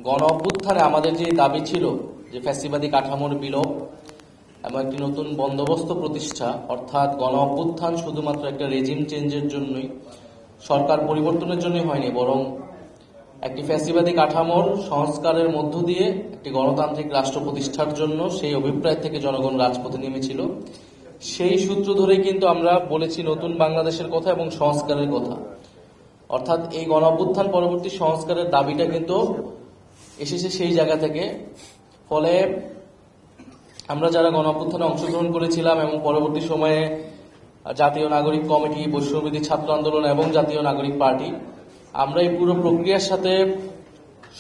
গণ অভ্যুত্থানে আমাদের যে দাবি ছিল যে ফ্যাসিবাদী কাঠামোর বিলোপ এবং একটি নতুন বন্দোবস্ত প্রতিষ্ঠা, অর্থাৎ গণ অভ্যুত্থান শুধুমাত্র একটা রেজিম চেঞ্জের জন্যই, সরকার পরিবর্তনের জন্যই হয়নি, বরং একটি ফ্যাসিবাদী কাঠামোর সংস্কারের মধ্য দিয়ে একটি গণতান্ত্রিক রাষ্ট্র প্রতিষ্ঠার জন্য সেই অভিপ্রায় থেকে জনগণ রাজপথে নেমেছিল। সেই সূত্র ধরেই কিন্তু আমরা বলেছি নতুন বাংলাদেশের কথা এবং সংস্কারের কথা। অর্থাৎ এই গণ অভ্যুত্থান পরবর্তী সংস্কারের দাবিটা কিন্তু এসেছে সেই জায়গা থেকে। ফলে আমরা যারা গণ অভ্যুত্থানে অংশগ্রহণ করেছিলাম এবং পরবর্তী সময়ে জাতীয় নাগরিক কমিটি, বৈষম্যবিরোধী ছাত্র আন্দোলন এবং জাতীয় নাগরিক পার্টি, আমরা এই পুরো প্রক্রিয়ার সাথে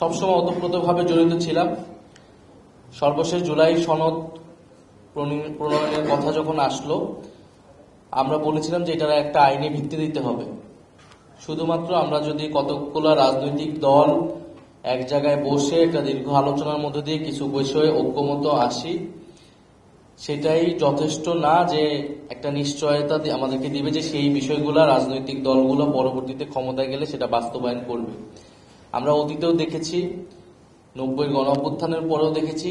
সবসময় ওতপ্রোতভাবে জড়িত ছিলাম। সর্বশেষ জুলাই সনদ প্রণয়নের কথা যখন আসলো, আমরা বলেছিলাম যে এটার একটা আইনি ভিত্তি দিতে হবে। শুধুমাত্র আমরা যদি কতগুলো রাজনৈতিক দল এক জায়গায় বসে একটা দীর্ঘ আলোচনার মধ্যে দিয়ে কিছু বিষয়ে ঐক্যমত আসি, সেটাই যথেষ্ট না যে একটা নিশ্চয়তা আমাদেরকে দিবে যে সেই বিষয়গুলো রাজনৈতিক দলগুলো পরবর্তীতে ক্ষমতায় গেলে সেটা বাস্তবায়ন করবে। আমরা অতীতেও দেখেছি, 90-এর গণ অভ্যুত্থানের পরেও দেখেছি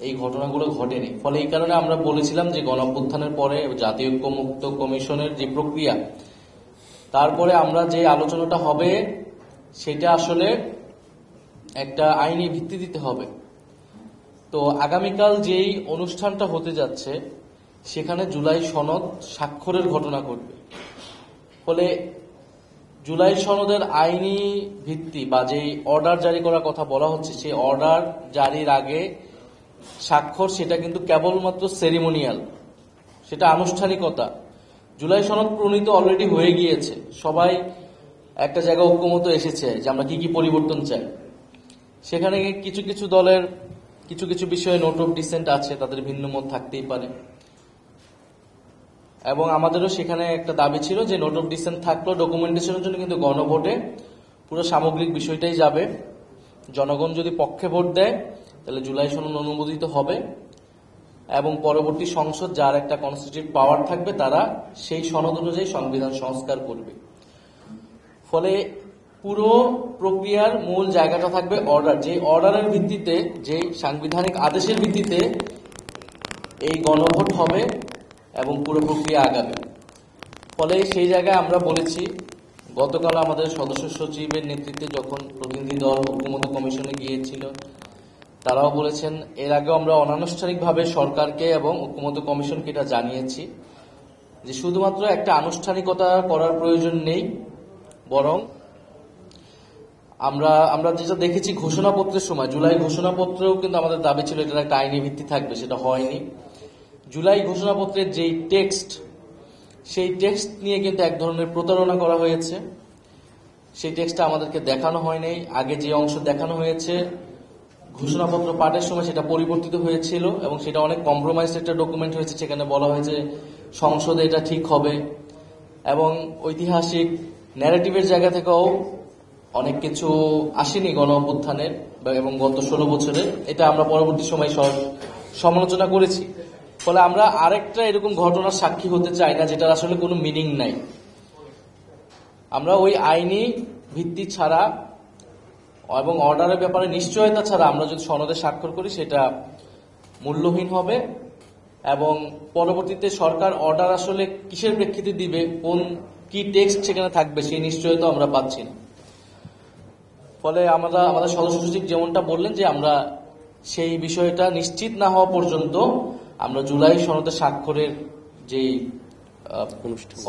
এই ঘটনাগুলো ঘটেনি। ফলে এই কারণে আমরা বলেছিলাম যে গণ অভ্যুত্থানের পরে জাতীয় ঐক্যমত্য কমিশনের যে প্রক্রিয়া, তারপরে আমরা যে আলোচনাটা হবে সেটা আসলে একটা আইনি ভিত্তি দিতে হবে। তো আগামীকাল যেই অনুষ্ঠানটা হতে যাচ্ছে সেখানে জুলাই সনদ স্বাক্ষরের ঘটনা ঘটবে। ফলে জুলাই সনদের আইনি ভিত্তি বা যেই অর্ডার জারি করার কথা বলা হচ্ছে, সেই অর্ডার জারির আগে স্বাক্ষর সেটা কিন্তু কেবলমাত্র সেরিমোনিয়াল, সেটা আনুষ্ঠানিকতা। জুলাই সনদ প্রণীত অলরেডি হয়ে গিয়েছে, সবাই একটা জায়গায় ঐক্যমত এসেছে যে আমরা কি কি পরিবর্তন চাই। সেখানে কিছু কিছু দলের কিছু কিছু বিষয়ে নোট অফ ডিসেন্ট আছে, তাদের ভিন্ন মত থাকতেই পারে, এবং আমাদেরও সেখানে একটা দাবি ছিল যে নোট অফ ডিসেন্ট থাকলেও ডকুমেন্টেশনের জন্য কিন্তু গণভোটে পুরো সামগ্রিক বিষয়টাই যাবে। জনগণ যদি পক্ষে ভোট দেয় তাহলে জুলাই সনদ অনুমোদিত হবে এবং পরবর্তী সংসদ, যার একটা কনস্টিটিউটিভ পাওয়ার থাকবে, তারা সেই সনদ অনুযায়ী সংবিধান সংস্কার করবে। ফলে পুরো প্রক্রিয়ার মূল জায়গাটা থাকবে অর্ডার, যে অর্ডারের ভিত্তিতে, যে সাংবিধানিক আদেশের ভিত্তিতে এই গণভোট হবে এবং পুরো প্রক্রিয়া আগাবে। ফলে সেই জায়গায় আমরা বলেছি, গতকাল আমাদের সদস্য সচিবের নেতৃত্বে যখন প্রতিনিধি দল ঐক্যমত্য কমিশনে গিয়েছিল, তারাও বলেছেন, এর আগেও আমরা অনানুষ্ঠানিকভাবে সরকারকে এবং ঐক্যমত্য কমিশনকে এটা জানিয়েছি যে শুধুমাত্র একটা আনুষ্ঠানিকতা করার প্রয়োজন নেই, বরং আমরা যেটা দেখেছি ঘোষণাপত্রের সময়, জুলাই ঘোষণাপত্রেও কিন্তু আমাদের দাবি ছিল এটার একটা আইনি ভিত্তি থাকবে, সেটা হয়নি। জুলাই ঘোষণাপত্রের যেই টেক্সট, সেই টেক্সট নিয়ে কিন্তু এক ধরনের প্রতারণা করা হয়েছে। সেই টেক্সটটা আমাদেরকে দেখানো হয়নি। আগে যে অংশ দেখানো হয়েছে ঘোষণাপত্র পাঠের সময় সেটা পরিবর্তিত হয়েছিল এবং সেটা অনেক কম্প্রোমাইজ একটা ডকুমেন্ট হয়েছে। সেখানে বলা হয়েছে সংসদে এটা ঠিক হবে, এবং ঐতিহাসিক ন্যারেটিভের জায়গা থেকেও অনেক কিছু আসেনি গণ অভ্যুত্থানের এবং গত 16 বছরে। এটা আমরা পরবর্তী সময় সমালোচনা করেছি। ফলে আমরা আরেকটা এরকম ঘটনার সাক্ষী হতে চাই না যেটার আসলে কোনো মিনিং নাই। আমরা ওই আইনি ভিত্তি ছাড়া এবং অর্ডারের ব্যাপারে নিশ্চয়তা ছাড়া আমরা যদি সনদে স্বাক্ষর করি সেটা মূল্যহীন হবে, এবং পরবর্তীতে সরকার অর্ডার আসলে কিসের প্রেক্ষিতে দিবে, কোন কি টেক্সট সেখানে থাকবে, সেই নিশ্চয়তা আমরা পাচ্ছি না। ফলে আমাদের সদস্য সচিব যেমনটা বললেন যে আমরা সেই বিষয়টা নিশ্চিত না হওয়া পর্যন্ত আমরা জুলাই সনদে স্বাক্ষরের যেই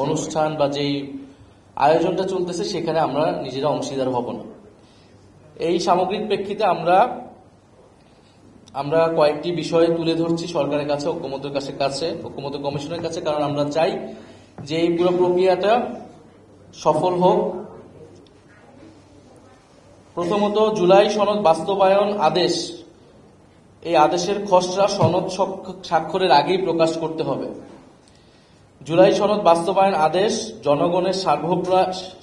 অনুষ্ঠান বা যেই আয়োজনটা চলতেছে সেখানে আমরা নিজেরা অংশীদার হব না। এই সামগ্রিক প্রেক্ষিতে আমরা কয়েকটি বিষয় তুলে ধরছি সরকারের কাছে, ঐক্যমত্য কমিশনের কাছে, কারণ আমরা চাই যে এই পুরো প্রক্রিয়াটা সফল হোক। প্রথমত, জুলাই সনদ বাস্তবায়ন আদেশ, এই আদেশের খসড়া সনদ স্বাক্ষরের আগেই প্রকাশ করতে হবে। জুলাই সনদ বাস্তবায়ন আদেশ জনগণের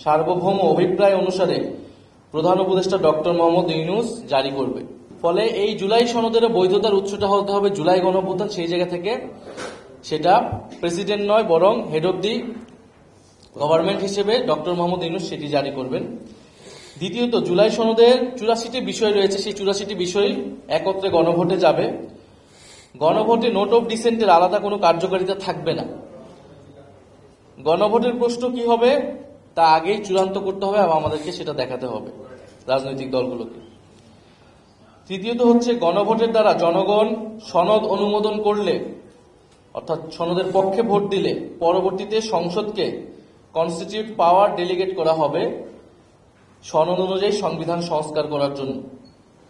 সার্বভৌম অভিপ্রায় অনুসারে প্রধান উপদেষ্টা ডক্টর মোহাম্মদ ইউনূস জারি করবে। ফলে এই জুলাই সনদের বৈধতার উৎসটা হতে হবে জুলাই গণঅভ্যুত্থান, সেই জায়গা থেকে সেটা প্রেসিডেন্ট নয় বরং হেড অব দি গভর্নমেন্ট হিসেবে ডক্টর মোহাম্মদ ইউনূস সেটি জারি করবেন। দ্বিতীয়ত, জুলাই সনদের 84টি বিষয় রয়েছে, সেই 84টি বিষয় একত্রে গণভোটে যাবে। গণভোটে নোট অফ ডিসেন্টের আলাদা কোনো কার্যকারিতা থাকবে না। গণভোটের প্রশ্ন কি হবে তা আগেই চূড়ান্ত করতে হবে এবং আমাদেরকে সেটা দেখাতে হবে রাজনৈতিক দলগুলোকে। তৃতীয়ত হচ্ছে, গণভোটের দ্বারা জনগণ সনদ অনুমোদন করলে, অর্থাৎ সনদের পক্ষে ভোট দিলে পরবর্তীতে সংসদকে কনস্টিটিউট পাওয়ার ডেলিগেট করা হবে সনদ অনুযায়ী সংবিধান সংস্কার করার জন্য।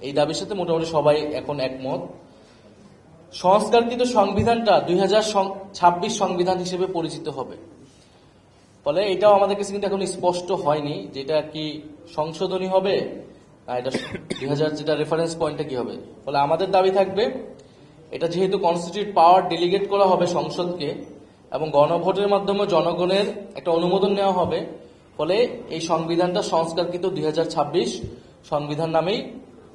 এই দাবির সাথে মোটামুটি সবাই এখন একমত। সংস্কারকৃত সংবিধানটা 2026 সংবিধান হিসেবে পরিচিত হবে। ফলে এটাও আমাদের কাছে কিন্তু এখন স্পষ্ট হয়নি যে এটা কি সংশোধনী হবে না এটা 2000 যেটা রেফারেন্স পয়েন্টটা কি হবে। ফলে আমাদের দাবি থাকবে, এটা যেহেতু কনস্টিটিউট পাওয়ার ডেলিগেট করা হবে সংসদকে এবং গণভোটের মাধ্যমে জনগণের একটা অনুমোদন নেওয়া হবে, ফলে এই সংবিধানটা সংস্কারকৃত 2026 সংবিধান নামেই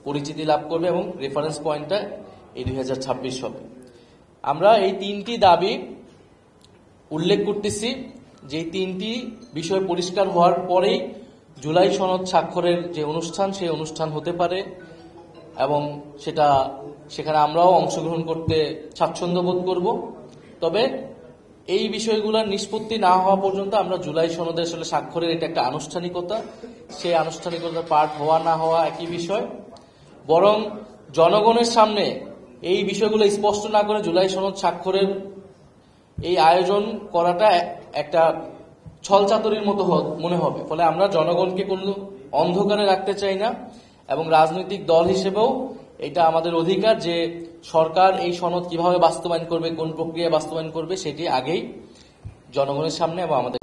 পরিচিতি লাভ করবে এবং রেফারেন্স পয়েন্টটা এই 2026 হবে। আমরা এই তিনটি দাবি উল্লেখ করতেছি, যে তিনটি বিষয় পরিষ্কার হওয়ার পরেই জুলাই সনদ স্বাক্ষরের যে অনুষ্ঠান, সেই অনুষ্ঠান হতে পারে এবং সেখানে আমরাও অংশগ্রহণ করতে স্বাচ্ছন্দ্য বোধ করব। তবে এই বিষয়গুলোর নিষ্পত্তি না হওয়া পর্যন্ত আমরা জুলাই সনদের আসলে স্বাক্ষরের এটা একটা আনুষ্ঠানিকতা, সেই আনুষ্ঠানিকতার পার্ট হওয়া না হওয়া একই বিষয়। বরং জনগণের সামনে এই বিষয়গুলো স্পষ্ট না করে জুলাই সনদ স্বাক্ষরের এই আয়োজন করাটা একটা ছলচাতুরির মতো মনে হবে। ফলে আমরা জনগণকে কোনো অন্ধকারে রাখতে চাই না এবং রাজনৈতিক দল হিসেবেও এটা আমাদের অধিকার যে সরকার এই সনদ কিভাবে বাস্তবায়ন করবে, কোন প্রক্রিয়ায় বাস্তবায়ন করবে, সেটি আগেই জনগণের সামনে এবং আমাদের